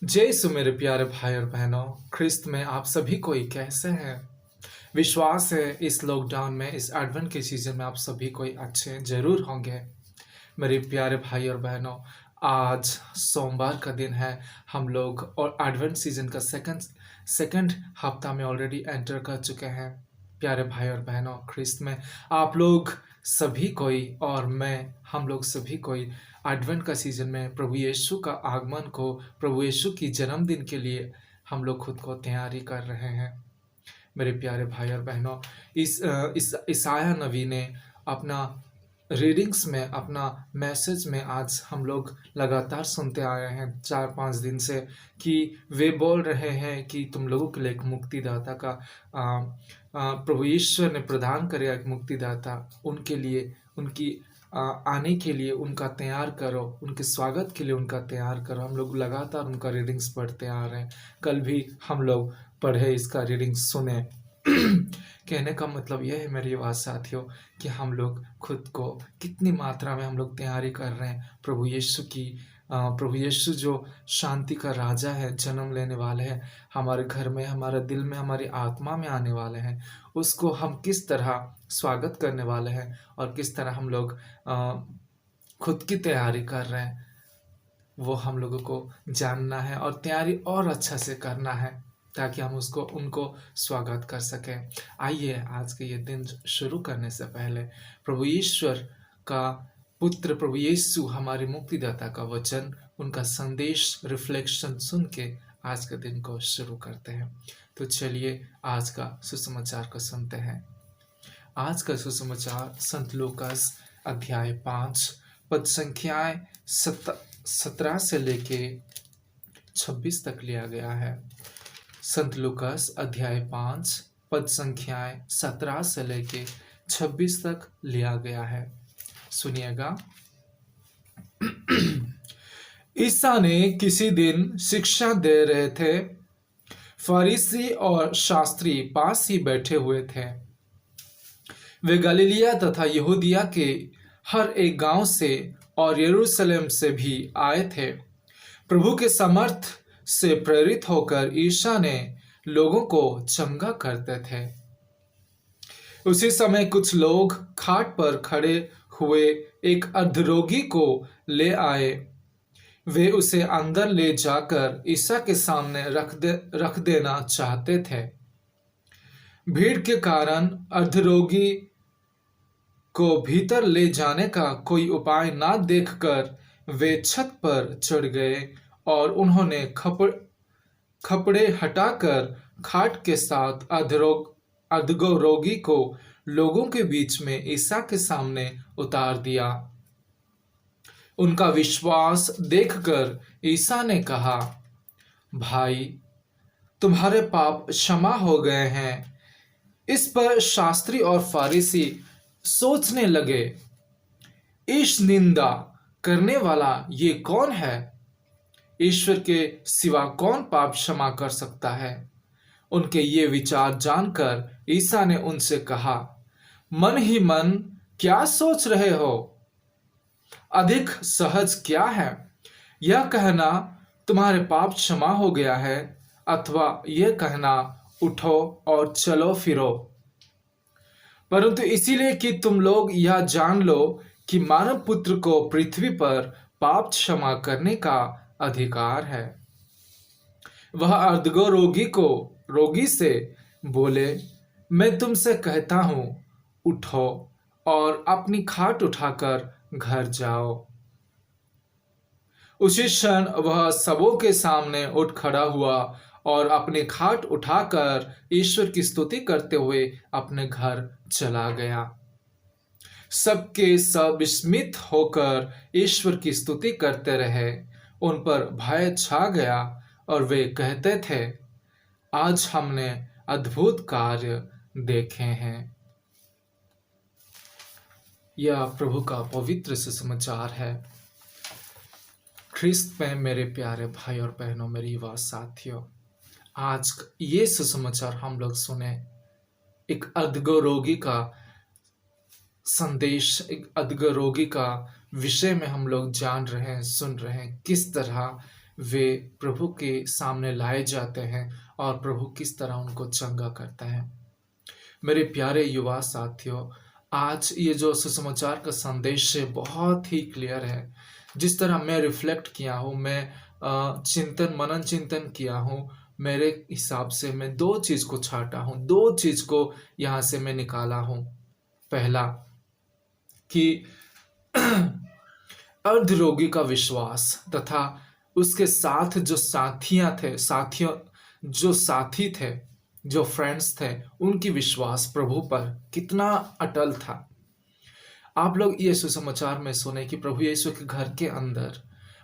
जय यीशु मेरे प्यारे भाई और बहनों, ख्रिस्त में आप सभी कोई कैसे हैं? विश्वास है इस लॉकडाउन में, इस एडवेंट के सीज़न में आप सभी कोई अच्छे ज़रूर होंगे। मेरे प्यारे भाई और बहनों, आज सोमवार का दिन है। हम लोग और एडवेंट सीज़न का सेकंड सेकंड हफ्ता में ऑलरेडी एंटर कर चुके हैं। प्यारे भाई और बहनों, ख्रिस्त में आप लोग सभी कोई और मैं, हम लोग सभी कोई एडवेंट का सीज़न में प्रभु यीशु का आगमन को, प्रभु यीशु की जन्मदिन के लिए हम लोग खुद को तैयारी कर रहे हैं। मेरे प्यारे भाई और बहनों, इस ईसाया नबी ने अपना रीडिंग्स में, अपना मैसेज में आज हम लोग लगातार सुनते आए हैं 4-5 दिन से कि वे बोल रहे हैं कि तुम लोगों के लिए एक मुक्तिदाता का प्रभु ईश्वर ने प्रदान करेगा एक मुक्तिदाता, उनके लिए, उनकी आने के लिए उनका तैयार करो, उनके स्वागत के लिए उनका तैयार करो। हम लोग लगातार उनका रीडिंग्स पढ़ते आ रहे हैं। कल भी हम लोग पढ़े, इसका रीडिंग सुने। कहने का मतलब यह है मेरे युवा साथियों कि हम लोग खुद को कितनी मात्रा में हम लोग तैयारी कर रहे हैं प्रभु यीशु की। प्रभु यीशु जो शांति का राजा है, जन्म लेने वाले हैं, हमारे घर में, हमारे दिल में, हमारी आत्मा में आने वाले हैं, उसको हम किस तरह स्वागत करने वाले हैं और किस तरह हम लोग खुद की तैयारी कर रहे हैं, वो हम लोगों को जानना है और तैयारी और अच्छा से करना है ताकि हम उनको स्वागत कर सकें। आइए आज के ये दिन शुरू करने से पहले प्रभु ईश्वर का पुत्र प्रभु यीशु हमारे मुक्तिदाता का वचन, उनका संदेश, रिफ्लेक्शन सुन के आज के दिन को शुरू करते हैं। तो चलिए आज का सुसमाचार को सुनते हैं। आज का सुसमाचार संत लूकास अध्याय 5 पद संख्याएं 17 से लेके 26 तक लिया गया है। संत लूकास अध्याय 5 पद संख्याएं 17 से लेके 26 तक लिया गया है। सुनिएगा। ईसा ने किसी दिन शिक्षा दे रहे थे। फरीसी और शास्त्री पास ही बैठे हुए थे। वे गलीलिया तथा यहूदिया के हर एक गांव से और यरूशलेम से भी आए थे। प्रभु के समर्थ से प्रेरित होकर ईसा ने लोगों को चंगा करते थे। उसी समय कुछ लोग खाट पर खड़े हुए एक अधरोगी को ले आए। वे उसे अंदर ले जाकर ईसा के सामने रख देना चाहते थे। भीड़ के कारण अधरोगी को भीतर ले जाने का कोई उपाय ना देखकर वे छत पर चढ़ गए और उन्होंने कपड़े हटाकर खाट के साथ अधरोगी को लोगों के बीच में ईसा के सामने उतार दिया। उनका विश्वास देखकर ईसा ने कहा, भाई, तुम्हारे पाप क्षमा हो गए हैं। इस पर शास्त्री और फारिसी सोचने लगे, इस निंदा करने वाला ये कौन है? ईश्वर के सिवा कौन पाप क्षमा कर सकता है? उनके ये विचार जानकर ईसा ने उनसे कहा, मन ही मन क्या सोच रहे हो? अधिक सहज क्या है, यह कहना तुम्हारे पाप क्षमा हो गया है, अथवा यह कहना उठो और चलो फिरो? परंतु इसीलिए कि तुम लोग यह जान लो कि मानव पुत्र को पृथ्वी पर पाप क्षमा करने का अधिकार है। वह रोगी से बोले, मैं तुमसे कहता हूं, उठो और अपनी खाट उठाकर घर जाओ। उसी क्षण वह सबों के सामने उठ खड़ा हुआ और अपनी खाट उठाकर ईश्वर की स्तुति करते हुए अपने घर चला गया। सबके सब विस्मित होकर ईश्वर की स्तुति करते रहे। उन पर भय छा गया और वे कहते थे, आज हमने अद्भुत कार्य देखे हैं। यह प्रभु का पवित्र सुसमाचार है। ख्रिस्त में मेरे प्यारे भाई और बहनों, मेरी युवा साथियों, आज ये सुसमाचार हम लोग सुने। एक अधरोगी का संदेश, एक अधरोगी का विषय में हम लोग जान रहे हैं, सुन रहे हैं, किस तरह वे प्रभु के सामने लाए जाते हैं और प्रभु किस तरह उनको चंगा करता है। मेरे प्यारे युवा साथियों, आज ये जो सुसमाचार का संदेश है बहुत ही क्लियर है। जिस तरह मैं रिफ्लेक्ट किया हूँ, मैं चिंतन मनन चिंतन किया हूँ, मेरे हिसाब से मैं दो चीज़ को छाटा हूँ, दो चीज़ को यहाँ से मैं निकाला हूँ। पहला कि अर्धरोगी का विश्वास तथा उसके साथ जो साथियां थे साथियों जो साथी थे, जो फ्रेंड्स थे, उनकी विश्वास प्रभु पर कितना अटल था। आप लोग ये सुसमाचार में सुने कि प्रभु यीशु के घर के अंदर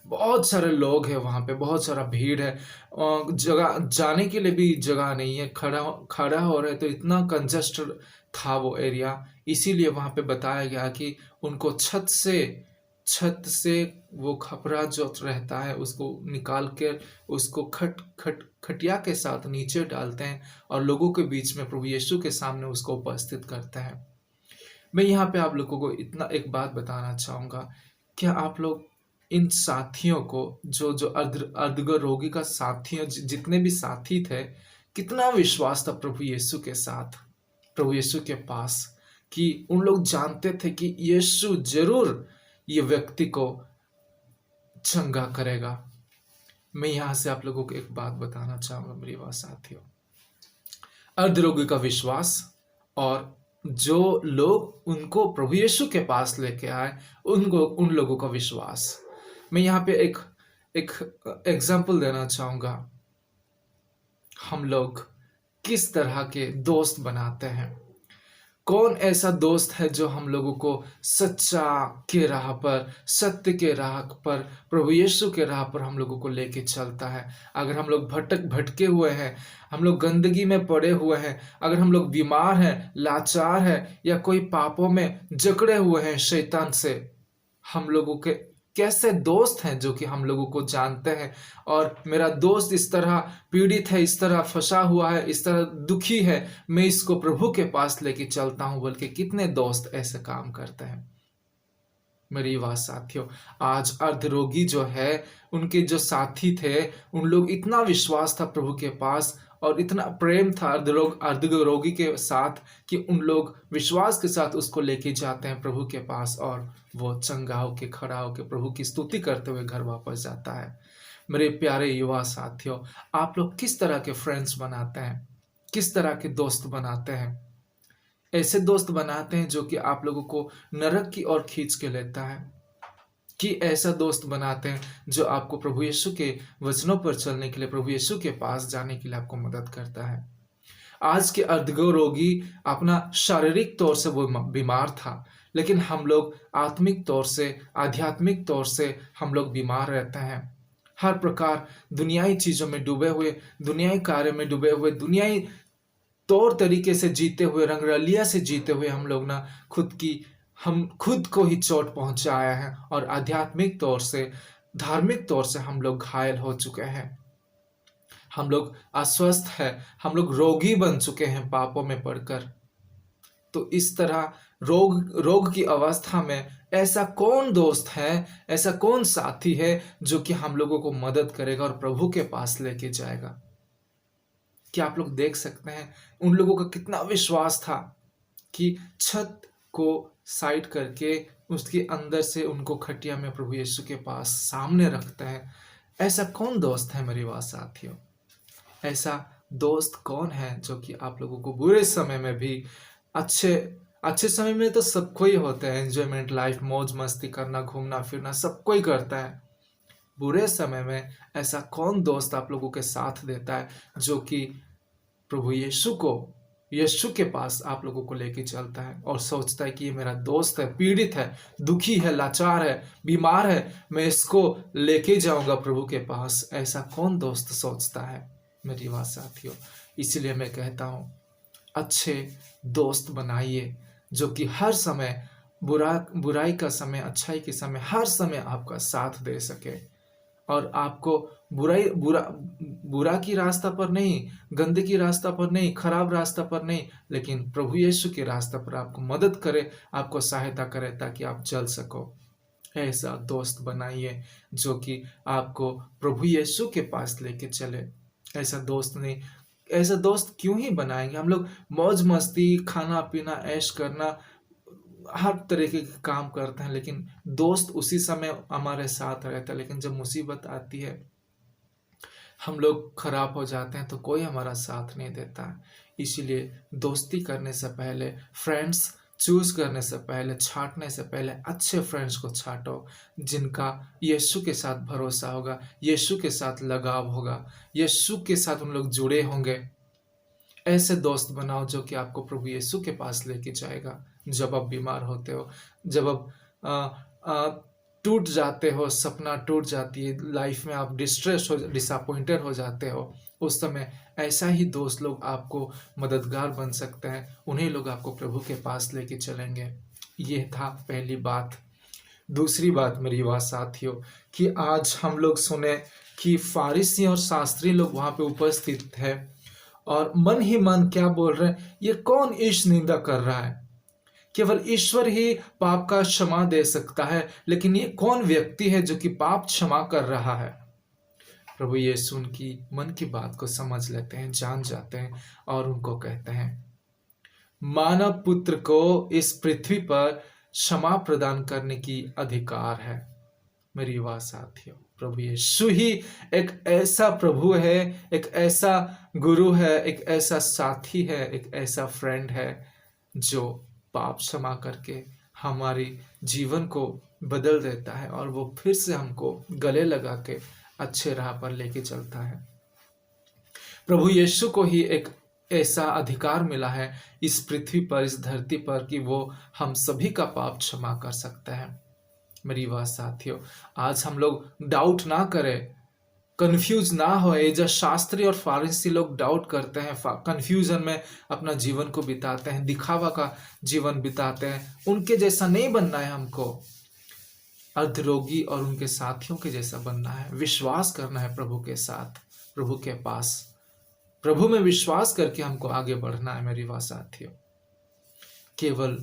बहुत सारे लोग हैं, वहाँ पे बहुत सारा भीड़ है, जगह जाने के लिए भी जगह नहीं है, खड़ा खड़ा हो रहे तो इतना कंजस्टेड था वो एरिया। इसीलिए वहाँ पे बताया गया कि उनको छत से वो खपरा जो रहता है उसको निकाल के उसको खटिया के साथ नीचे डालते हैं और लोगों के बीच में प्रभु यीशु के सामने उसको उपस्थित करते हैं। मैं यहाँ पे आप लोगों को इतना एक बात बताना चाहूँगा, क्या आप लोग इन साथियों को जो जो अर्ध रोगी का साथियों जितने भी साथी थे, कितना विश्वास था प्रभु यीशु के साथ, प्रभु यीशु के पास, कि उन लोग जानते थे कि यीशु जरूर ये व्यक्ति को चंगा करेगा। मैं यहाँ से आप लोगों को एक बात बताना चाहूँगा मेरे युवा साथियों, अर्धरोगी का विश्वास और जो लोग उनको प्रभु यीशु के पास लेके आए उन लोगों का विश्वास। मैं यहाँ पे एक एक एग्जाम्पल देना चाहूँगा। हम लोग किस तरह के दोस्त बनाते हैं, कौन ऐसा दोस्त है जो हम लोगों को सच्चा के राह पर, सत्य के राह पर, प्रभु यीशु के राह पर हम लोगों को लेके चलता है। अगर हम लोग भटके हुए हैं, हम लोग गंदगी में पड़े हुए हैं, अगर हम लोग बीमार हैं, लाचार हैं या कोई पापों में जकड़े हुए हैं शैतान से, हम लोगों के कैसे दोस्त हैं जो कि हम लोगों को जानते हैं और मेरा दोस्त इस तरह पीड़ित है, इस तरह फंसा हुआ है, इस तरह दुखी है, मैं इसको प्रभु के पास लेके चलता हूं, बल्कि कितने दोस्त ऐसे काम करते हैं। मेरी युवा साथियों, आज अर्धरोगी जो है, उनके जो साथी थे, उन लोग इतना विश्वास था प्रभु के पास और इतना प्रेम था अर्धरोगी के साथ कि उन लोग विश्वास के साथ उसको लेके जाते हैं प्रभु के पास और वो चंगा होके खड़ा होके प्रभु की स्तुति करते हुए घर वापस जाता है। मेरे प्यारे युवा साथियों, आप लोग किस तरह के फ्रेंड्स बनाते हैं, किस तरह के दोस्त बनाते हैं? ऐसे दोस्त बनाते हैं जो कि आप लोगों को नरक की ओर खींच के लेता है, कि ऐसा दोस्त बनाते हैं जो आपको प्रभु यीशु के वचनों पर चलने के लिए, प्रभु यीशु के पास जाने के लिए आपको मदद करता है। आज के अर्धरोगी अपना शारीरिक तौर से वो बीमार था, लेकिन हम लोग आत्मिक तौर से, आध्यात्मिक तौर से हम लोग बीमार रहते हैं। हर प्रकार दुनियाई चीजों में डूबे हुए, दुनियाई कार्य में डूबे हुए, दुनियाई तौर तरीके से जीते हुए, रंगरलिया से जीते हुए हम खुद को ही चोट पहुंचाया है और आध्यात्मिक तौर से, धार्मिक तौर से हम लोग घायल हो चुके हैं। हम लोग अस्वस्थ हैं, हम लोग रोगी बन चुके हैं पापों में पड़कर। तो इस तरह रोग की अवस्था में ऐसा कौन दोस्त है, ऐसा कौन साथी है जो कि हम लोगों को मदद करेगा और प्रभु के पास लेके जाएगा? क्या आप लोग देख सकते हैं उन लोगों का कितना विश्वास था कि छत को साइड करके उसके अंदर से उनको खटिया में प्रभु यीशु के पास सामने रखते हैं। ऐसा कौन दोस्त है मेरे वाह साथियों? ऐसा दोस्त कौन है जो कि आप लोगों को बुरे समय में भी, अच्छे समय में तो सबको ही होता है एंजॉयमेंट, लाइफ, मौज मस्ती करना, घूमना फिरना सबको ही करता है। बुरे समय में ऐसा कौन दोस्त आप लोगों के साथ देता है जो कि प्रभु यीशु के पास आप लोगों को लेके चलता है और सोचता है कि ये मेरा दोस्त है, पीड़ित है, दुखी है, लाचार है, बीमार है, मैं इसको लेके जाऊंगा प्रभु के पास। ऐसा कौन दोस्त सोचता है मेरी बात साथियों? इसलिए मैं कहता हूं, अच्छे दोस्त बनाइए जो कि हर समय, बुराई का समय, अच्छाई के समय, हर समय आपका साथ दे सके और आपको बुरा की रास्ता पर नहीं, गंदगी रास्ता पर नहीं, खराब रास्ता पर नहीं, लेकिन प्रभु यीशु के रास्ता पर आपको मदद करे, आपको सहायता करे ताकि आप चल सको। ऐसा दोस्त बनाइए जो कि आपको प्रभु यीशु के पास लेके चले। ऐसा दोस्त नहीं, ऐसा दोस्त क्यों ही बनाएँगे? हम लोग मौज-मस्ती, खाना-पीना, ऐश करना, हर तरीके के काम करते हैं, लेकिन दोस्त उसी समय हमारे साथ रहता है, लेकिन जब मुसीबत आती है, हम लोग खराब हो जाते हैं, तो कोई हमारा साथ नहीं देता है। इसीलिए दोस्ती करने से पहले, फ्रेंड्स चूज़ करने से पहले, छाँटने से पहले अच्छे फ्रेंड्स को छाँटो, जिनका यीशु के साथ भरोसा होगा, यीशु के साथ लगाव होगा, यीशु के साथ उन लोग जुड़े होंगे। ऐसे दोस्त बनाओ जो कि आपको प्रभु यीशु के पास लेके जाएगा। जब आप बीमार होते हो, जब आप टूट जाते हो, सपना टूट जाती है, लाइफ में आप डिस्ट्रेस हो, डिसअपॉइंटेड हो जाते हो, उस समय ऐसा ही दोस्त लोग आपको मददगार बन सकते हैं। उन्हीं लोग आपको प्रभु के पास लेके चलेंगे। ये था पहली बात। दूसरी बात मेरी युवा साथियों, कि आज हम लोग सुने कि फारिसी और शास्त्री लोग वहाँ पे उपस्थित थे और मन ही मन क्या बोल रहे हैं, ये कौन ईश निंदा कर रहा है? केवल ईश्वर ही पाप का क्षमा दे सकता है, लेकिन ये कौन व्यक्ति है जो कि पाप क्षमा कर रहा है? प्रभु यीशु उनकी मन की बात को समझ लेते हैं, जान जाते हैं और उनको कहते हैं, मानव पुत्र को इस पृथ्वी पर क्षमा प्रदान करने की अधिकार है। मेरी युवा साथियों, प्रभु यीशु ही एक ऐसा प्रभु है, एक ऐसा गुरु है, एक ऐसा साथी है, एक ऐसा फ्रेंड है जो पाप क्षमा करके हमारी जीवन को बदल देता है और वो फिर से हमको गले लगा के अच्छे राह पर लेके चलता है। प्रभु यीशु को ही एक ऐसा अधिकार मिला है इस पृथ्वी पर, इस धरती पर, कि वो हम सभी का पाप क्षमा कर सकता है। मेरी बात साथियों, आज हम लोग डाउट ना करें, कंफ्यूज ना होए। जो शास्त्री और फारिसी लोग डाउट करते हैं, कंफ्यूजन में अपना जीवन को बिताते हैं, दिखावा का जीवन बिताते हैं, उनके जैसा नहीं बनना है हमको। अर्धरोगी और उनके साथियों के जैसा बनना है, विश्वास करना है प्रभु के साथ, प्रभु के पास, प्रभु में विश्वास करके हमको आगे बढ़ना है। मेरी बात साथियों, केवल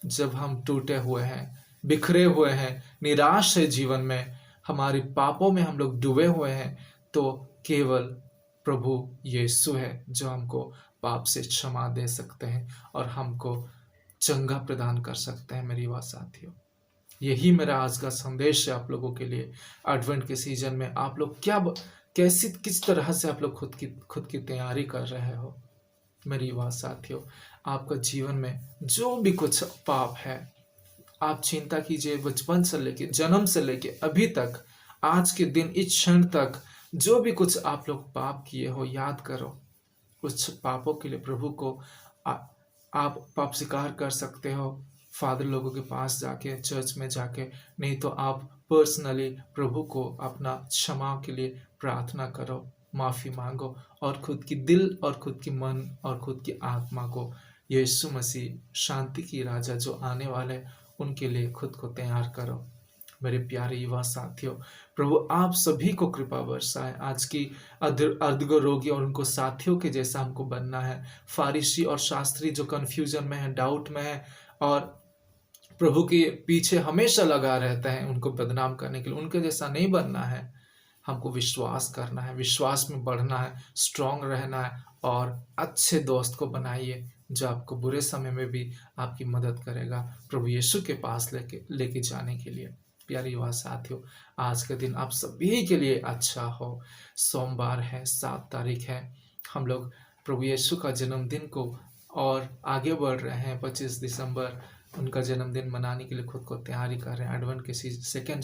जब हम टूटे हुए हैं, बिखरे हुए हैं, निराश है जीवन में, हमारे पापों में हम लोग डूबे हुए हैं, तो केवल प्रभु यीशु है जो हमको पाप से क्षमा दे सकते हैं और हमको चंगा प्रदान कर सकते हैं। मेरी बात साथियों, यही मेरा आज का संदेश है आप लोगों के लिए। एडवेंट के सीजन में आप लोग कैसी किस तरह से आप लोग खुद की तैयारी कर रहे हो? मेरी बात साथियों, आपका जीवन में जो भी कुछ पाप है, आप चिंता कीजिए, बचपन से लेके, जन्म से लेके अभी तक, आज के दिन, इस क्षण तक, जो भी कुछ आप लोग पाप किए हो, याद करो। उस पापों के लिए प्रभु को आ, आप पाप स्वीकार कर सकते हो, फादर लोगों के पास जाके, चर्च में जाके, नहीं तो आप पर्सनली प्रभु को अपना क्षमा के लिए प्रार्थना करो, माफ़ी मांगो और खुद की दिल और खुद की मन और खुद की आत्मा को यीशु मसीह, शांति की राजा जो आने वाले, उनके लिए खुद को तैयार करो। मेरे प्यारे युवा साथियों, प्रभु आप सभी को कृपा बरसाए। आज की अर्धरोगी और उनको साथियों के जैसा हमको बनना है। फारिसी और शास्त्री जो कन्फ्यूजन में है, डाउट में है और प्रभु के पीछे हमेशा लगा रहता है उनको बदनाम करने के लिए, उनके जैसा नहीं बनना है। हमको विश्वास करना है, विश्वास में बढ़ना है, स्ट्रांग रहना है और अच्छे दोस्त को बनाइए जो आपको बुरे समय में भी आपकी मदद करेगा प्रभु यीशु के पास लेके जाने के लिए। प्यारी युवा साथियों, आज का दिन आप सभी के लिए अच्छा हो। सोमवार है, 7 तारीख है, हम लोग प्रभु यीशु का जन्मदिन को और आगे बढ़ रहे हैं। 25 दिसंबर उनका जन्मदिन मनाने के लिए खुद को तैयारी कर रहे हैं। एडवेंट के सेकंड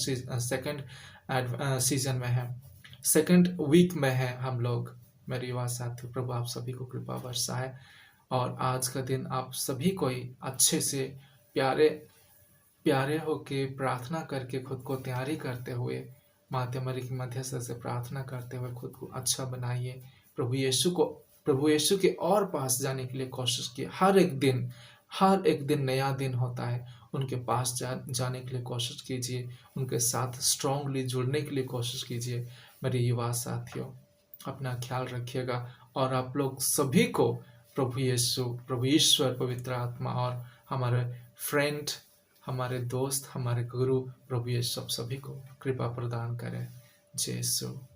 सीजन में है, सेकंड वीक में है हम लोग। मेरी युवा साथियों, प्रभु आप सभी को कृपा बरसाए और आज का दिन आप सभी को ही अच्छे से प्यारे होके प्रार्थना करके, खुद को तैयारी करते हुए, माता मरी की मध्यस्थ से प्रार्थना करते हुए खुद को अच्छा बनाइए। प्रभु यीशु के और पास जाने के लिए कोशिश किए। हर एक दिन नया दिन होता है, उनके पास जाने के लिए कोशिश कीजिए, उनके साथ स्ट्रांगली जुड़ने के लिए कोशिश कीजिए। मेरे युवा साथियों, अपना ख्याल रखिएगा और आप लोग सभी को प्रभु यीशु, प्रभु ईश्वर, पवित्र आत्मा और हमारे फ्रेंड, हमारे दोस्त, हमारे गुरु प्रभु यीशु आप सभी को कृपा प्रदान करें। जय यीशु।